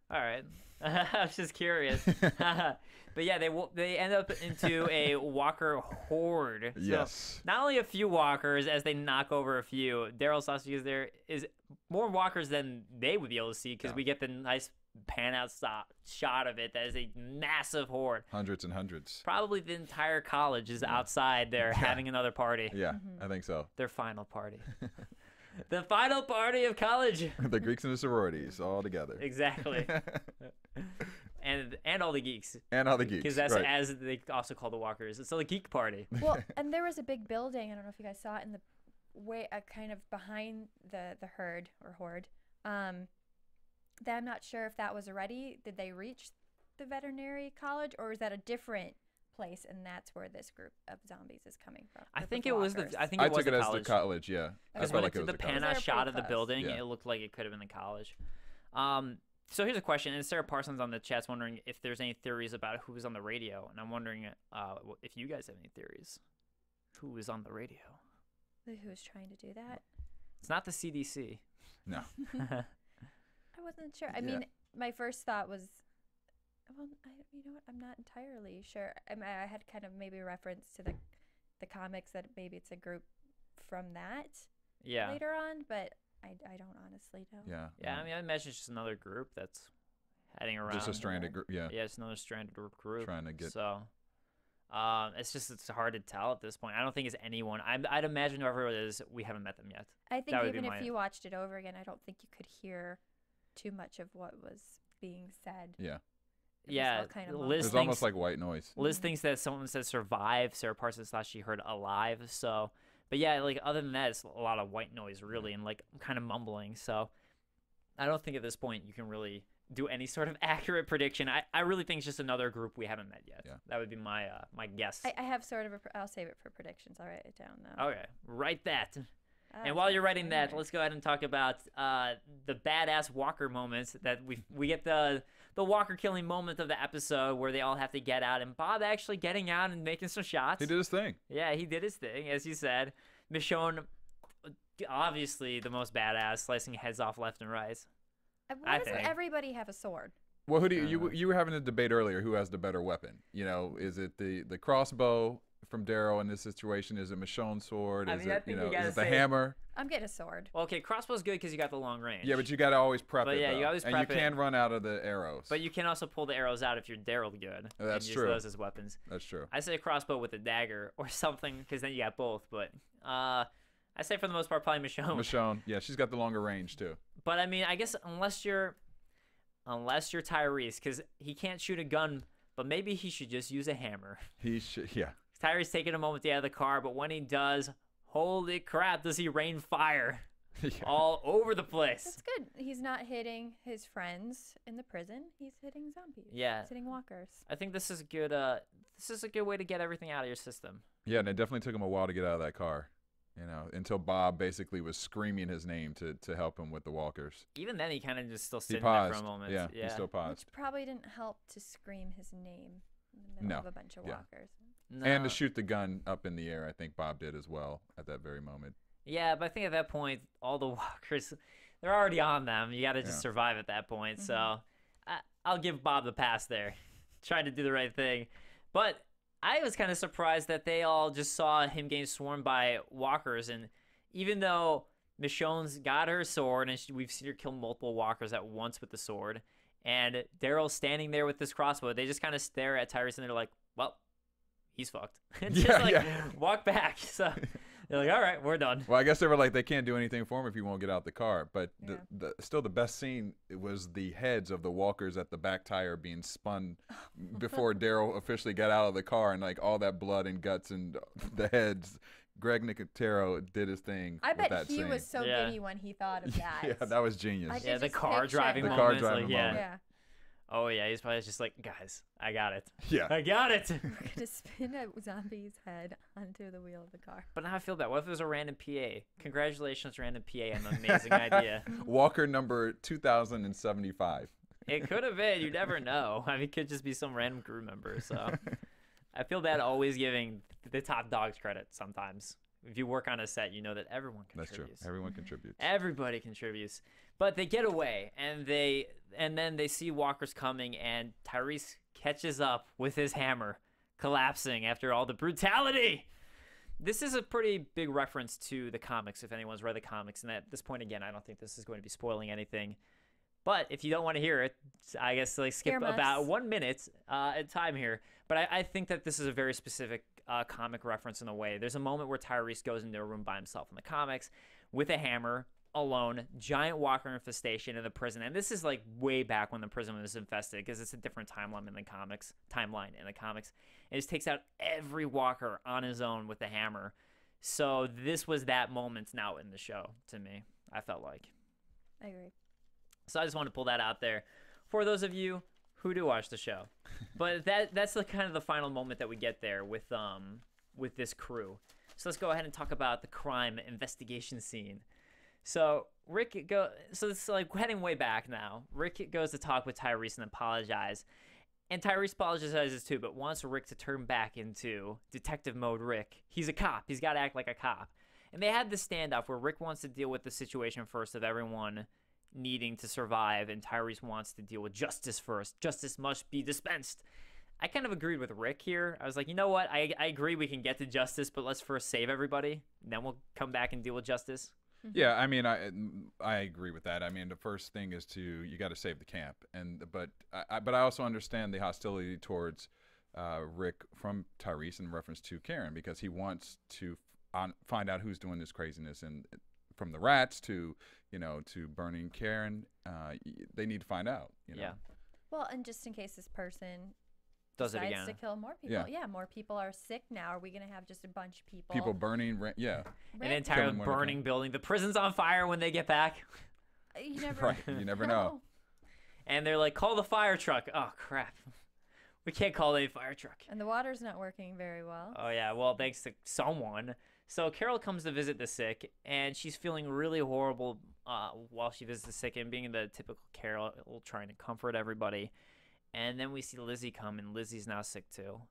All right. I was just curious. But yeah, they end up into a walker horde. So Yes. not only a few walkers as they knock over a few. Derrial Sausage there is more walkers than they would be able to see, because we get the nice pan out shot of it. That is a massive horde. Hundreds and hundreds. Probably the entire college is outside there having another party. Yeah, I think so. Their final party. The final party of college. The Greeks and the sororities all together. Exactly. and all the geeks. And all the geeks. Because that's right. as they also call the walkers. It's a geek party. Well, and there was a big building. I don't know if you guys saw it in the way, kind of behind the herd or horde. That I'm not sure if that was already. Did they reach the veterinary college, or is that a different place? And that's where this group of zombies is coming from. I think it was the. I think it I was took the it as college. the college. Yeah. I Because felt when like it it was took the the college. Pana They're shot pretty of the close. building, Yeah. it looked like it could have been the college. So here's a question, and Sarah Parsons on the chat's wondering if there's any theories about who was on the radio, and I'm wondering if you guys have any theories. Who was on the radio? Who was trying to do that? It's not the CDC. No. I wasn't sure. I mean, my first thought was, well, you know what? I'm not entirely sure. I had kind of maybe a reference to the comics that maybe it's a group from that Yeah. later on, but I don't honestly know. Yeah. Yeah, I mean, I imagine it's just another group that's heading around. Just a stranded group. Yeah. Yeah, it's another stranded group. Trying to get. So, it's hard to tell at this point. I don't think it's anyone. I'd imagine whoever it is, we haven't met them yet. I think That would be even my- if you watched it over again, I don't think you could hear too much of what was being said. Yeah. It was Yeah, all kind of Liz It was thinks, almost like white noise. Liz thinks that someone said survive. Sarah Parsons thought she heard alive. So, but yeah, like other than that, it's a lot of white noise really, and like kind of mumbling. So, I don't think at this point you can really do any sort of accurate prediction. I really think it's just another group we haven't met yet. Yeah. That would be my my guess. I have sort of I'll save it for predictions. I'll write it down now. Okay, write that. Ah, And while you're writing right that, here. let's go ahead and talk about the badass Walker moments that we get the Walker killing moment of the episode where they all have to get out, and Bob actually getting out and making some shots. He did his thing. Yeah, he did his thing, as you said. Michonne, obviously the most badass, slicing heads off left and right. Why doesn't think. everybody have a sword? Well, who do you were having a debate earlier? Who has the better weapon? You know, is it the crossbow from Derrial in this situation? Is it Michonne's sword? I Is mean, I it think you is gotta it the say- hammer? I'm getting a sword. Well, okay, crossbow's good because you got the long range. Yeah, but you got to always prep But it. yeah, though. you always and prep you it. can run out of the arrows. But you can also pull the arrows out if you're Derrial good. Oh, that's and true. Use those as weapons. That's true. I say a crossbow with a dagger or something because then you got both. But I say for the most part probably Michonne. Michonne, yeah, she's got the longer range too. But I mean, I guess unless you're Tyrese, because he can't shoot a gun, but maybe he should just use a hammer. He should, yeah. Tyrese taking a moment to get out of the car, but when he does, holy crap, does he rain fire Yeah. all over the place. That's good. He's not hitting his friends in the prison. He's hitting zombies. Yeah. He's hitting walkers. I think this is a good way to get everything out of your system. Yeah, and it definitely took him a while to get out of that car. You know, until Bob basically was screaming his name to help him with the walkers. Even then, he kind of just still He sitting there paused. for a moment. Yeah, he still paused. Which probably didn't help to scream his name in the middle No. of a bunch of Yeah. walkers. And No. to shoot the gun up in the air, I think Bob did as well at that very moment. Yeah, but I think at that point, all the walkers, they're already on them. You got to just Yeah. survive at that point. So I'll give Bob the pass there. Trying to do the right thing. But I was kind of surprised that they all just saw him getting swarmed by walkers. And even though Michonne's got her sword, and we've seen her kill multiple walkers at once with the sword, and Daryl's standing there with this crossbow, they just kind of stare at Tyrese and they're like, well, he's fucked. And just walk back. So they're like, all right, we're done. Well, I guess they were like, they can't do anything for him if he won't get out the car. But Yeah. still the best scene was the heads of the walkers at the back tire being spun before Derrial officially got out of the car, and like all that blood and guts and the heads. Greg Nicotero did his thing. I with bet that he scene. was so Yeah. giddy when he thought of that. Yeah, that was genius. I Yeah, could the just car picture driving it. The moments. car driving like, yeah. moment. Yeah. Oh, yeah, he's probably just like, guys, I got it. Yeah. I got it. We're going to spin a zombie's head onto the wheel of the car. But now I feel bad. What if it was a random PA? Congratulations, random PA, on the amazing idea. Walker number 2075. It could have been. You never know. I mean, it could just be some random crew member. So I feel bad always giving the top dogs credit sometimes. If you work on a set, you know that everyone That's contributes. true. Everyone contributes. Everybody contributes. But they get away, and then they see walkers coming, and Tyrese catches up with his hammer, collapsing after all the brutality. This is a pretty big reference to the comics, if anyone's read the comics. And at this point, again, I don't think this is going to be spoiling anything. But if you don't want to hear it, I guess like skip Earmuffs. about 1 minute at time here. But I think that this is a very specific comic reference in a way. There's a moment where Tyrese goes into a room by himself in the comics with a hammer, alone, giant walker infestation in the prison. And this is like way back when the prison was infested, because it's a different timeline in the comics. It just takes out every walker on his own with a hammer. So this was that moment now in the show to me, I felt like. I agree. So I just want to pull that out there for those of you who do watch the show. But that's the kind of the final moment that we get there with this crew. So let's go ahead and talk about the crime investigation scene. So so it's like heading way back now. Rick goes to talk with Tyrese and apologize. And Tyrese apologizes too, but wants Rick to turn back into detective mode Rick. He's a cop. He's got to act like a cop. And they had this standoff where Rick wants to deal with the situation first of everyone needing to survive, and Tyrese wants to deal with justice first. Justice must be dispensed. I kind of agreed with Rick here. I was like, you know what? I agree we can get to justice, but let's first save everybody. And then we'll come back and deal with justice. Yeah, I mean, I agree with that. I mean, the first thing is you got to save the camp, but I also understand the hostility towards Rick from Tyrese in reference to Karen, because he wants to find out who's doing this craziness, and from the rats to burning Karen, they need to find out. Yeah. Well, and just in case this person does it decides again to kill more people. Yeah, more people are sick now. Are we going to have just a bunch of people? People burning, yeah. An entire burning building. The prison's on fire when they get back. You never, right. You never know. And they're like, call the fire truck. Oh, crap. We can't call a fire truck. And the water's not working very well. Oh, yeah. Well, thanks to someone. So Carole comes to visit the sick, and she's feeling really horrible while she visits the sick, and being the typical Carole, trying to comfort everybody. And then we see Lizzie come, and Lizzie's now sick too,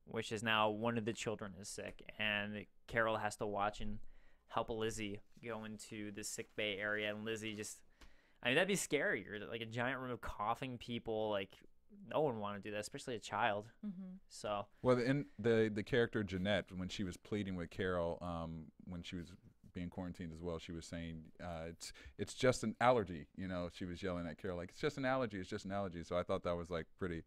which is now one of the children is sick. And Carole has to watch and help Lizzie go into the sick bay area. And Lizzie that'd be scary. You're like a giant room of coughing people. Like, no one would want to do that, especially a child. Mm-hmm. So. Well, in the character Jeanette, when she was pleading with Carole, when she was being quarantined as well, she was saying it's just an allergy. She was yelling at Carole like, it's just an allergy. So I thought that was like pretty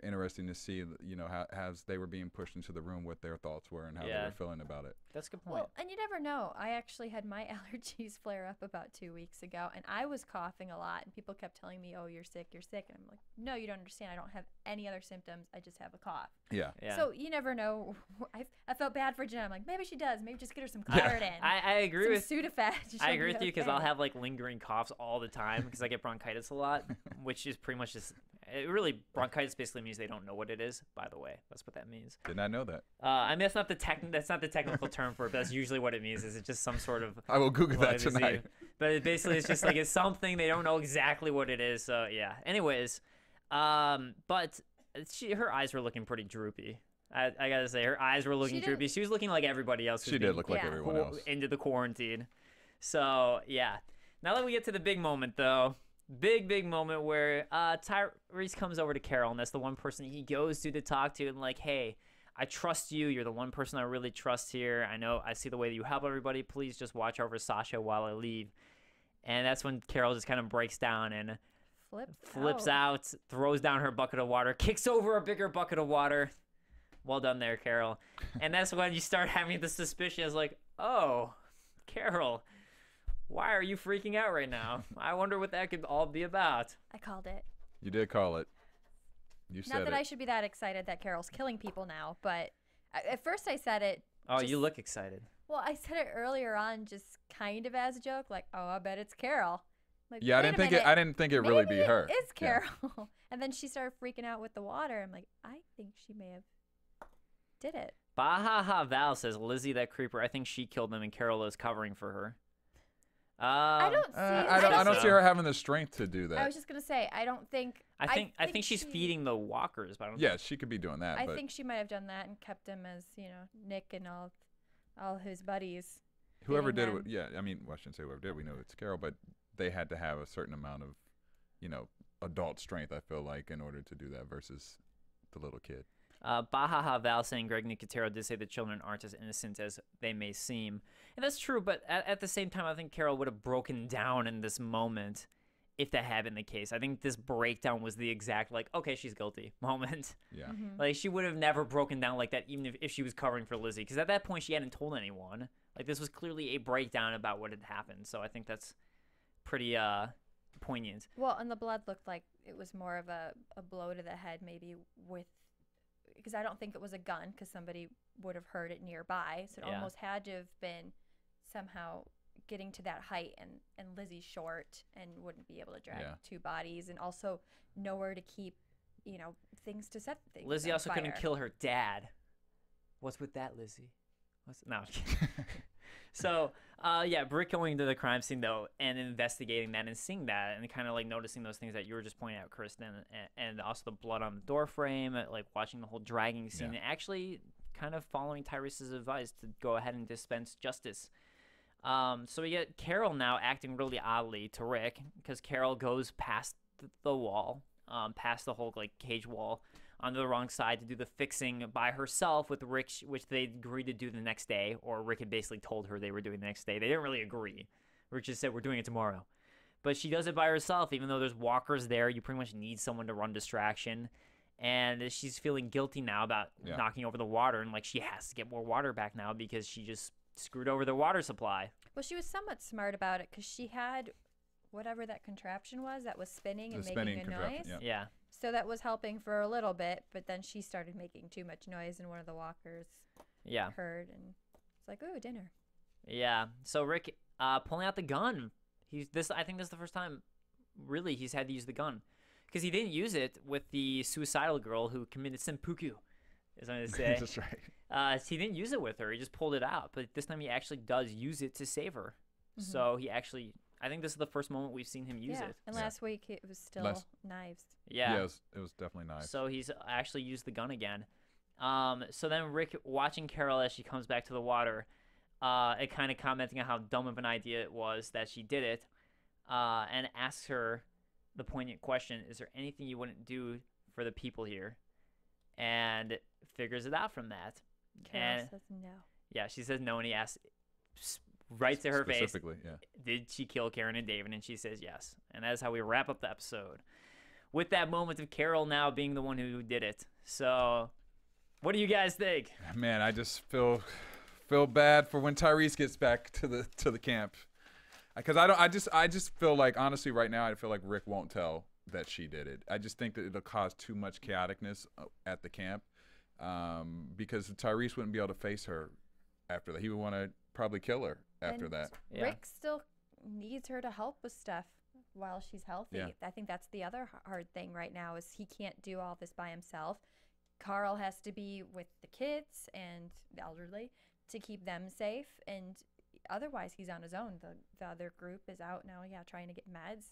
interesting to see, how as they were being pushed into the room, what their thoughts were and how they were feeling about it. That's a good point. Well, and you never know. I actually had my allergies flare up about 2 weeks ago, and I was coughing a lot, and people kept telling me, oh, you're sick. And I'm like, no, you don't understand. I don't have any other symptoms. I just have a cough. Yeah. So you never know. I felt bad for Jen. I'm like, maybe she does. Maybe just get her some Claritin. I agree with Sudafed. I agree with you, because I'll have like lingering coughs all the time because I get bronchitis a lot, which is pretty much just bronchitis basically means they don't know what it is. By the way, that's what that means. Did not know that. I mean, that's not the technical term for it, but that's usually what it means. Is it's just some sort of. I will Google that tonight. But basically, it's just like it's something they don't know exactly what it is. So yeah. Anyways, but her eyes were looking pretty droopy. I gotta say, her eyes were looking droopy. She was looking like everybody else. She did look like everyone else. Into the quarantine. So yeah. Now that we get to the big moment, though. Big moment where Tyrese comes over to Carole, and that's the one person he goes to talk to, and like, hey, I trust you. You're the one person I really trust here. I see the way that you help everybody. Please just watch over Sasha while I leave. And that's when Carole just kind of breaks down and flips out, throws down her bucket of water, kicks over a bigger bucket of water. Well done there, Carole. And that's when you start having the suspicion. It's like, oh, Carole, why are you freaking out right now? I wonder what that could all be about. I called it. You did call it. You said it. Not that I should be that excited that Carole's killing people now, but at first I said it. Oh, you look excited. Well, I said it earlier on, just kind of as a joke, like, "Oh, I bet it's Carole." Like, yeah, I didn't think it really be her. It's Carole. Yeah. And then she started freaking out with the water. I'm like, I think she may have did it. Bahaha Val says Lizzie, that creeper. I think she killed them, and Carole is covering for her. I don't see. I don't see her having the strength to do that. I was just gonna say, I don't think. I think she's feeding the walkers, but I don't. Yeah, she could be doing that. I think she might have done that and kept him as Nick and all his buddies. Whoever did it, yeah. I mean, well, I shouldn't say whoever did. We know it's Carole, but they had to have a certain amount of, adult strength. I feel like in order to do that versus the little kid. Bahaha Val saying Greg Nicotero did say the children aren't as innocent as they may seem. And that's true, but at the same time, I think Carole would have broken down in this moment if that had been the case. I think this breakdown was the exact, like, okay, she's guilty moment. Yeah. Mm-hmm. Like, she would have never broken down like that, even if she was covering for Lizzie. Because at that point, she hadn't told anyone. Like, this was clearly a breakdown about what had happened. So I think that's pretty poignant. Well, and the blood looked like it was more of a blow to the head, maybe because I don't think it was a gun, because somebody would have heard it nearby. So it almost had to have been somehow getting to that height, and Lizzie's short and wouldn't be able to drag 2 bodies, and also nowhere to keep, things to set things. Lizzie on also fire. couldn't kill her dad. What's with that, Lizzie? No. So, Brick going to the crime scene, though, and investigating that and seeing that and kind of, like, noticing those things that you were just pointing out, Kristin, and also the blood on the door frame, like, watching the whole dragging scene, and actually kind of following Tyrese's advice to go ahead and dispense justice. So we get Carole now acting really oddly to Rick, because Carole goes past the wall, past the whole, like, cage wall, onto the wrong side to do the fixing by herself with Rick, which they agreed to do the next day, or Rick had basically told her they were doing the next day. They didn't really agree. Rick just said, we're doing it tomorrow. But she does it by herself, even though there's walkers there. You pretty much need someone to run distraction. And she's feeling guilty now about knocking over the water, and, like, she has to get more water back now because she just screwed over the water supply. Well, she was somewhat smart about it, because she had whatever that contraption was that was spinning and making a noise. Yeah. So that was helping for a little bit, but then she started making too much noise, and one of the walkers heard, and it's like, ooh, dinner. Yeah. So Rick pulling out the gun. I think this is the first time really he's had to use the gun, because he didn't use it with the suicidal girl who committed seppuku, as I'm going to say. That's right. He didn't use it with her. He just pulled it out. But this time he actually does use it to save her. Mm-hmm. So he actually, I think this is the first moment we've seen him use it. And last week it was still knives. Yeah. Yeah, it was definitely knives. So he's actually used the gun again. So then Rick, watching Carole as she comes back to the water, and kind of commenting on how dumb of an idea it was that she did it, and asks her the poignant question, is there anything you wouldn't do for the people here? And figures it out from that. Carole says no. Yeah, she says no, and he asks right to her face, specifically, did she kill Karen and David? And she says yes. And that is how we wrap up the episode, with that moment of Carole now being the one who did it. So what do you guys think? Man, I just feel bad for when Tyrese gets back to the camp, because I just feel like, honestly, right now I feel like Rick won't tell that she did it. I just think that it'll cause too much chaoticness at the camp, because Tyrese wouldn't be able to face her after that. He would want to probably kill her after that. Rick still needs her to help with stuff while she's healthy. Yeah. I think that's the other hard thing right now, is he can't do all this by himself. Carole has to be with the kids and the elderly to keep them safe, and otherwise he's on his own. The other group is out now, trying to get meds.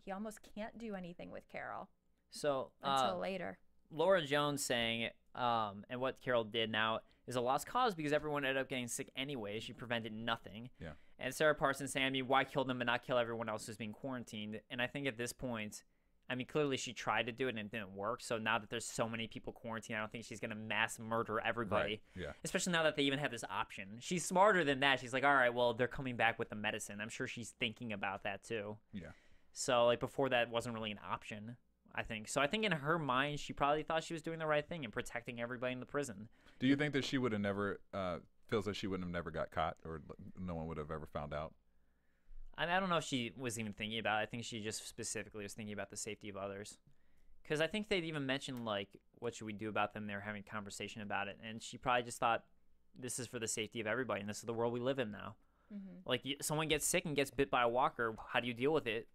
He almost can't do anything with Carole. So until later. Laura Jones saying, and what Carole did now is a lost cause, because everyone ended up getting sick anyway. She prevented nothing. Yeah. And Sarah Parsons saying, I mean, why kill them but not kill everyone else who's being quarantined? And I think at this point, I mean, clearly she tried to do it and it didn't work. So now that there's so many people quarantined, I don't think she's going to mass murder everybody. Right. Yeah. Especially now that they even have this option. She's smarter than that. She's like, all right, well, they're coming back with the medicine. I'm sure she's thinking about that too. Yeah. So, like, before that wasn't really an option, I think. So I think in her mind, she probably thought she was doing the right thing and protecting everybody in the prison. Do you think that she would have never, feels that she wouldn't have never got caught, or no one would have ever found out? I don't know if she was even thinking about it. I think she just specifically was thinking about the safety of others. Because I think they'd even mentioned, like, what should we do about them? They were having a conversation about it. And she probably just thought, this is for the safety of everybody, and this is the world we live in now. Mm-hmm. Like, someone gets sick and gets bit by a walker. How do you deal with it?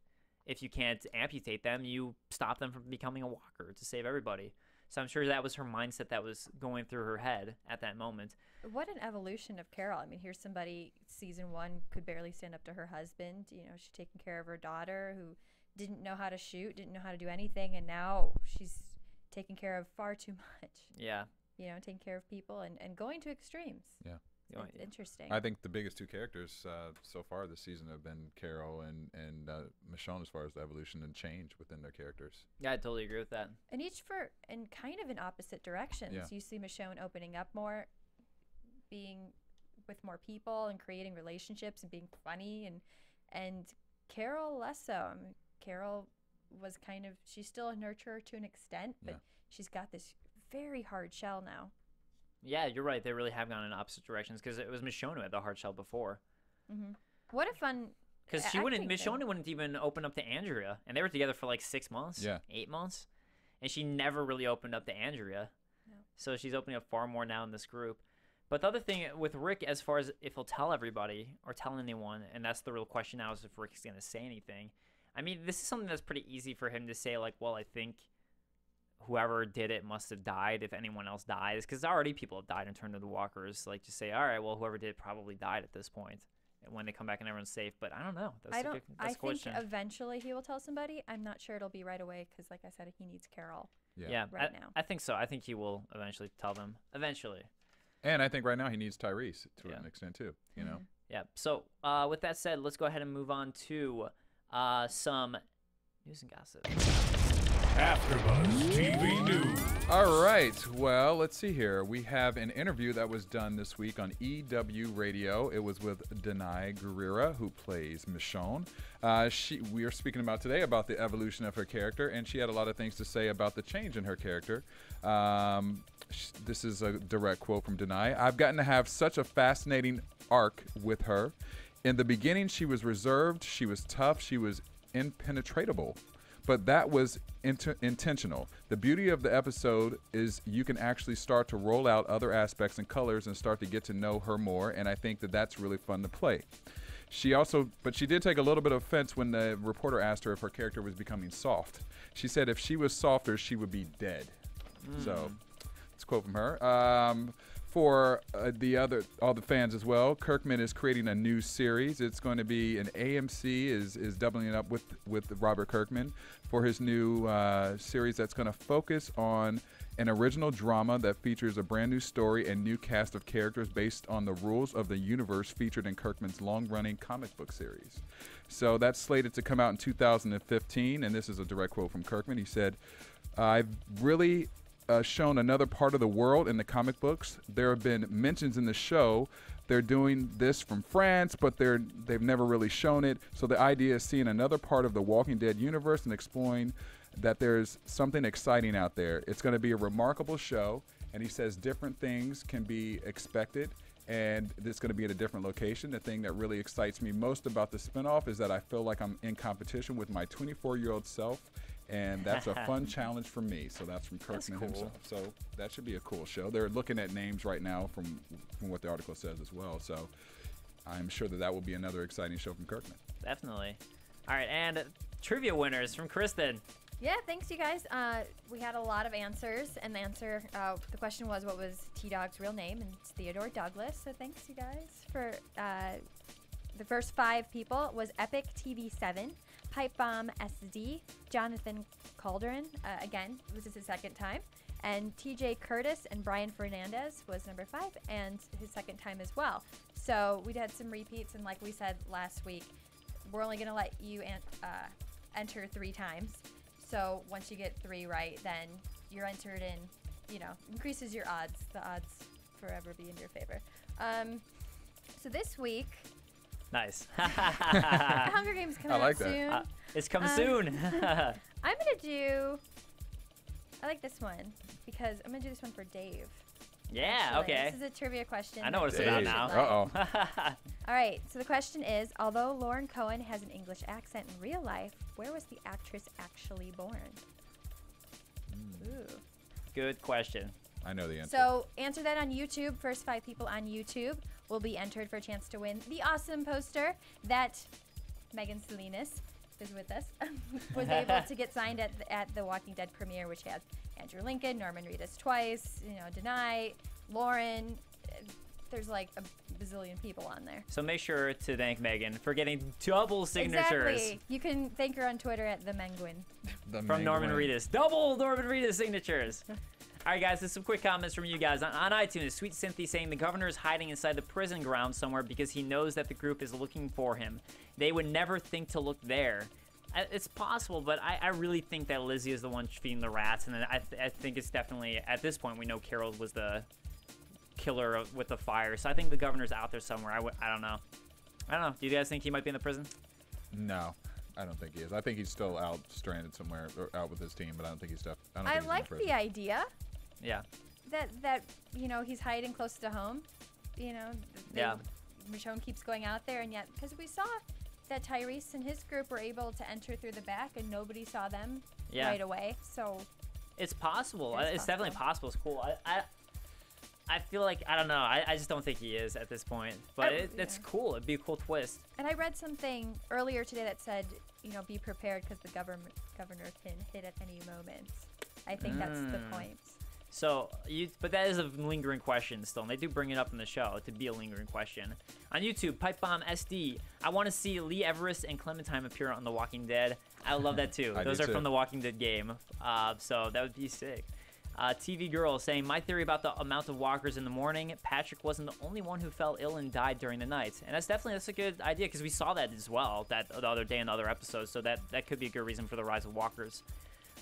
If you can't amputate them, you stop them from becoming a walker to save everybody. So I'm sure that was her mindset that was going through her head at that moment. What an evolution of Carole. I mean, here's somebody, season 1, could barely stand up to her husband. You know, she's taking care of her daughter, who didn't know how to shoot, didn't know how to do anything, and now she's taking care of far too much. Yeah. You know, taking care of people and going to extremes. Yeah. It's interesting. I think the biggest two characters so far this season have been Carole and Michonne, as far as the evolution and change within their characters. Yeah, I totally agree with that. And each in kind of in opposite directions. Yeah. You see Michonne opening up more, being with more people and creating relationships and being funny, and Carole less so. I mean, Carole was she's still a nurturer to an extent, but she's got this very hard shell now. Yeah, you're right. They really have gone in opposite directions, because it was Michonne who had the hard shell before. Mm-hmm. What a fun Because Michonne wouldn't even open up to Andrea, and they were together for like 6 months, 8 months, and she never really opened up to Andrea. No. So she's opening up far more now in this group. But the other thing with Rick, as far as if he'll tell everybody or tell anyone, and that's the real question now, is if Rick's going to say anything. I mean, this is something that's pretty easy for him to say, like, well, I think whoever did it must have died if anyone else dies, because already people have died and turned into walkers. Like, just say, all right, well, whoever did it probably died at this point when they come back and everyone's safe. But I don't know. That's a question. I think eventually he will tell somebody. I'm not sure it'll be right away because, like I said, he needs Carole. Yeah, right now. I think so. I think he will eventually tell them. Eventually. And I think right now he needs Tyrese to an extent too, you know? Yeah. So with that said, let's go ahead and move on to some news and gossip. AfterBuzz TV News. All right. Well, let's see here. We have an interview that was done this week on EW Radio. It was with Denai Guerrera, who plays Michonne. We are speaking about today about the evolution of her character, and she had a lot of things to say about the change in her character. This is a direct quote from Denai. I've gotten to have such a fascinating arc with her. In the beginning, she was reserved, she was tough, she was impenetrable. But that was intentional. The beauty of the episode is you can actually start to roll out other aspects and colors and start to get to know her more, and I think that that's really fun to play. But she did take a little bit of offense when the reporter asked her if her character was becoming soft. She said if she was softer, she would be dead. So, let's quote from her. For all the fans as well, Kirkman is creating a new series. It's going to be an AMC is doubling it up with Robert Kirkman for his new series that's going to focus on an original drama that features a brand new story and new cast of characters based on the rules of the universe featured in Kirkman's long-running comic book series. So that's slated to come out in 2015, and this is a direct quote from Kirkman. He said, I've really shown another part of the world in the comic books. There have been mentions in the show. They're doing this from France, but they've never really shown it. So the idea is seeing another part of the Walking Dead universe and exploring that there's something exciting out there. It's going to be a remarkable show, and he says different things can be expected, and it's going to be at a different location. The thing that really excites me most about the spinoff is that I feel like I'm in competition with my 24-year-old self, and that's a fun challenge for me. So that's from Kirkman himself. So that should be a cool show. They're looking at names right now from what the article says as well. So I'm sure that will be another exciting show from Kirkman. Definitely. All right, and trivia winners from Kristin. Yeah, thanks, you guys. We had a lot of answers, and the question was, what was T-Dog's real name? And it's Theodore Douglas. So thanks, you guys. For the first 5 people was Epic TV7, Pipe Bomb SD, Jonathan Calderon, again, this is his second time, and TJ Curtis and Brian Fernandez was number 5, and his second time as well. So we had some repeats, and like we said last week, we're only going to let you enter 3 times. So once you get 3 right, then you're entered in, increases your odds. The odds forever be in your favor. So this week... Nice. Hunger Games coming out soon. It's coming soon. I'm going to do... I like this one because I'm going to do this one for Dave. Yeah, actually. okay. This is a trivia question. I know what it's about now. Uh-oh. All right, so the question is, although Lauren Cohen has an English accent in real life, where was the actress actually born? Ooh. Good question. I know the answer. So answer that on YouTube. First 5 people on YouTube will be entered for a chance to win the awesome poster that Megan Salinas, who's with us, was able to get signed at the Walking Dead premiere, which has Andrew Lincoln, Norman Reedus twice, Denai, Lauren. There's like a bazillion people on there. So make sure to thank Megan for getting double signatures. Exactly. You can thank her on Twitter at the Menguin. From Norman Reedus. Double Norman Reedus signatures. All right, guys, there's some quick comments from you guys. On iTunes, Sweet Cynthia saying the governor is hiding inside the prison ground somewhere because he knows that the group is looking for him. They would never think to look there. It's possible, but I really think that Lizzie is the one feeding the rats, and I think it's definitely, at this point, we know Carole was the killer with the fire, so I think the governor's out there somewhere. I don't know. Do you guys think he might be in the prison? No, I don't think he is. I think he's still out stranded somewhere, or out with his team, but I don't think he's stuck. I like the idea. Yeah. That he's hiding close to home. Yeah. Michonne keeps going out there, and yet because we saw that Tyrese and his group were able to enter through the back and nobody saw them Yeah. right away. So It's possible. It is It's definitely possible. It's cool. I feel like, I don't know. I just don't think he is at this point. But it's cool. It'd be a cool twist. And I read something earlier today that said, be prepared because the governor can hit at any moment. I think that's the point. So, but that is a lingering question still, and they do bring it up in the show to be a lingering question. On YouTube, Pipebomb SD, I want to see Lee Everest and Clementine appear on The Walking Dead. I love that too. Those are from The Walking Dead game, so that would be sick. TV Girl saying, my theory about the amount of walkers in the morning, Patrick wasn't the only one who fell ill and died during the night. And that's a good idea, because we saw that as well the other day in the other episodes, so that could be a good reason for the rise of walkers.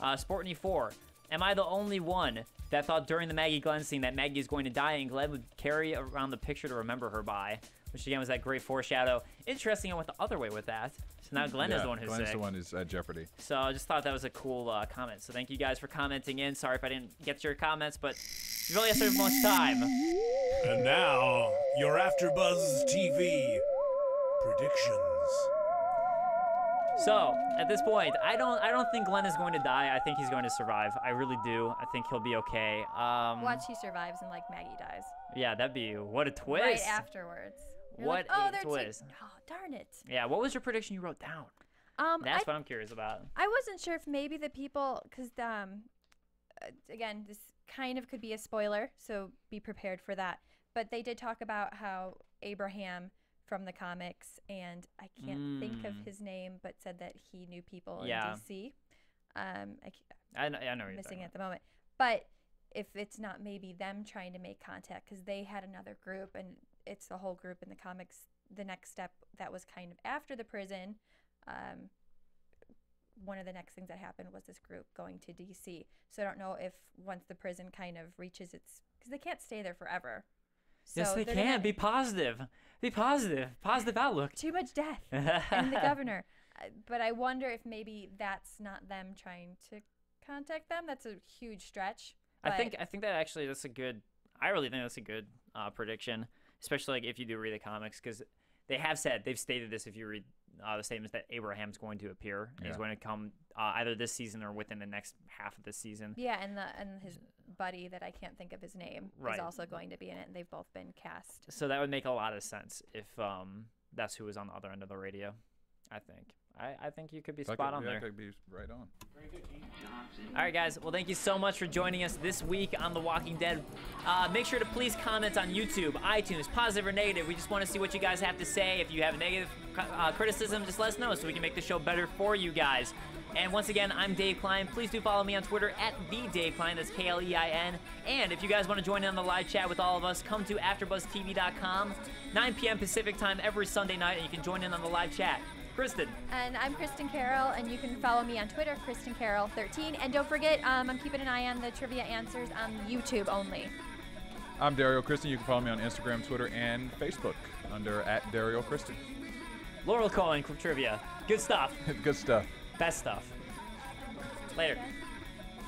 Sportney4, am I the only one that thought during the Maggie Glenn scene that Maggie is going to die and Glenn would carry around the picture to remember her by? Which again was that great foreshadow. Interesting, I went the other way with that. So now Glenn is the one who's Glenn's sick. the one who's at jeopardy. So I just thought that was a cool comment. So thank you guys for commenting in. Sorry if I didn't get to your comments, but you really have so much time. And now, your AfterBuzz TV predictions. So at this point, I don't think Glenn is going to die. I think he's going to survive. I really do. I think he'll be okay. Watch he survives and like Maggie dies. Yeah, that'd be what a twist. Right afterwards. You're What like, a twist. oh, darn it. Yeah, what was your prediction you wrote down? That's what I'm curious about. I wasn't sure if maybe the people, because again, this kind of could be a spoiler, so be prepared for that. But they did talk about how Abraham from the comics, and I can't think of his name, but said that he knew people in DC. I know you're missing it at the moment. But if it's not maybe them trying to make contact, because they had another group, and it's the whole group in the comics. The next step that was kind of after the prison, one of the next things that happened was this group going to DC. So I don't know if once the prison kind of reaches its, because they can't stay there forever. So yes, they can. Be positive. Be positive. Positive outlook. Too much death. And the governor. But I wonder if maybe that's not them trying to contact them. That's a huge stretch. I think that actually that's a good. I really think that's a good prediction, especially like if you do read the comics, because they've stated this if you read the statements that Abraham's going to appear and he's going to come either this season or within the next half of the season. Yeah, and his buddy that I can't think of his name is also going to be in it, and they've both been cast. So that would make a lot of sense if that's who was on the other end of the radio. I think. I think you could be spot on there. Could be right on. Very good, Keith. All right, guys. Well, thank you so much for joining us this week on The Walking Dead. Make sure to please comment on YouTube, iTunes, positive or negative. We just want to see what you guys have to say. If you have negative criticism, just let us know so we can make the show better for you guys. And once again, I'm Dave Klein. Please do follow me on Twitter at @TheDaveKlein. That's Klein. And if you guys want to join in on the live chat with all of us, come to AfterBuzzTV.com, 9 p.m. Pacific time every Sunday night, and you can join in on the live chat. Kristin. And I'm Kristin Carole, and you can follow me on Twitter, KristinCarole13. And don't forget, I'm keeping an eye on the trivia answers on YouTube only. I'm Derrial Kristin. You can follow me on Instagram, Twitter, and Facebook under @Derrial Kristin. Laurel Cohen Trivia. Good stuff. Good stuff. Best stuff. Later.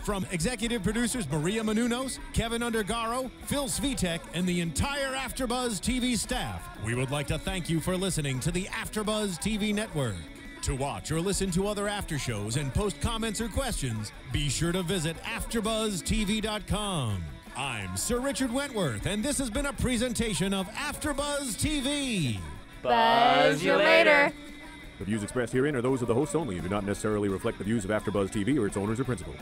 From executive producers Maria Menounos, Kevin Undergaro, Phil Svitek, and the entire AfterBuzz TV staff, we would like to thank you for listening to the AfterBuzz TV network. To watch or listen to other after shows and post comments or questions, be sure to visit AfterBuzzTV.com. I'm Sir Richard Wentworth, and this has been a presentation of AfterBuzz TV. Buzz you later. The views expressed herein are those of the hosts only and do not necessarily reflect the views of AfterBuzz TV or its owners or principals.